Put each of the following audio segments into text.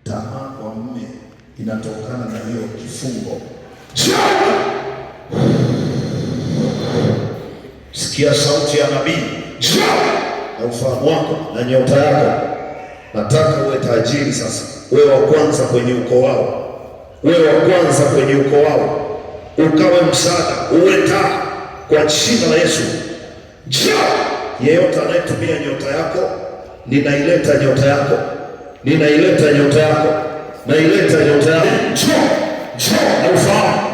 tamaa kwa mume inatokana na hiyo kifungo. Sikia sauti ya nabii na ufahamu wako na nyota yako. Nataka uwe tajiri sasa, uwe wa kwanza kwenye ukoo wao, uwe wa kwanza kwenye ukoo wao, ukawe msaada, uwe taa kwa jina la Yesu. Yeyote anayetumia nyota yako, ninaileta nyota yako, ninaileta nyota yako, naileta nyota yako. Na ufahamu,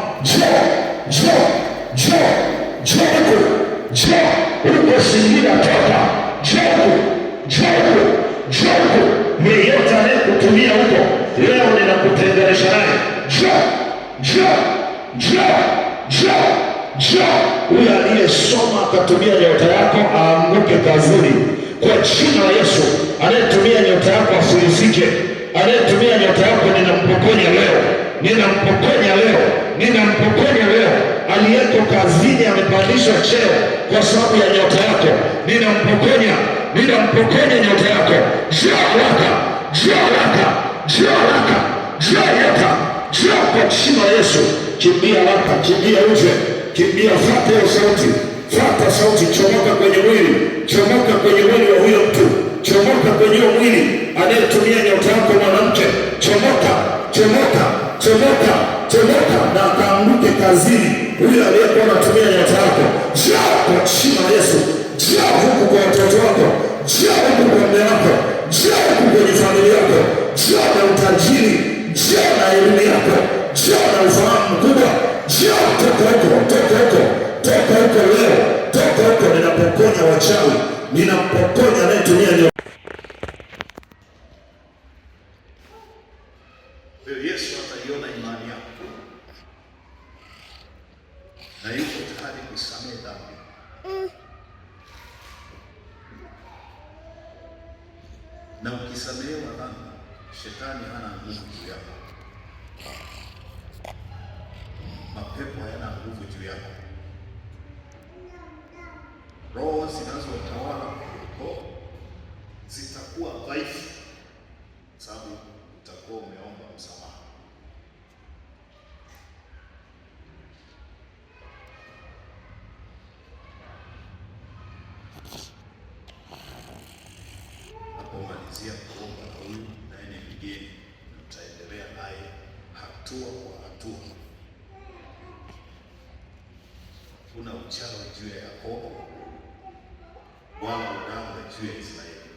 uko Singida toka, yeyote anayekutumia huko, leo ninakutenganisha naye. Huyo aliyesoma akatumia nyota yako aanguke kazini kwa jina la Yesu. Anayetumia nyota yako afilisike. Anayetumia nyota yako ninampokonya leo, ninampokonya leo, ninampokonya leo. Aliyeko kazini amepandishwa cheo kwa sababu ya nyota yako, ninampokonya, ninampokonya nyota yako. Njoo kwa jina la Yesu. Kimbia haraka, kimbia uje, kimbia, fuata hiyo sauti, fuata sauti, chomoka kwenye mwili, chomoka kwenye mwili wa huyo mtu, chomoka kwenye huyo mwili anayetumia nyota yako mwanamke, chomoka, na akaanguke kazini huyo aliyekuwa anatumia nyota yako. Njoo kwa jina la Yesu. Njoo huku kwa watoto wako, njoo huku kwa mume wako, njoo huku kwenye familia yako, njoo na utajiri, njoo na elimu yako, njoo na ufahamu mkubwa. Njoo, toka huko leo, toka huko. Ninapokonya wachawi, ninapokonya anayetumia nyota. Yesu ataiona imani yako na yuko tayari kusamehe dhambi. Na ukisamehewa dhambi, shetani hana nguvu juu yako, mapepo hayana nguvu juu yako, roho zinazotawala huko zitakuwa dhaifu, sababu utakuwa umeomba msamaha. Napomalizia kuomba huyu naye ni mgeni, tutaendelea naye hatua kwa hatua. Kuna uchawi juu ya Yakobo wala uganga juu ya Israeli.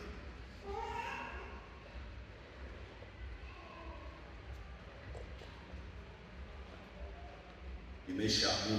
Nimeshaamua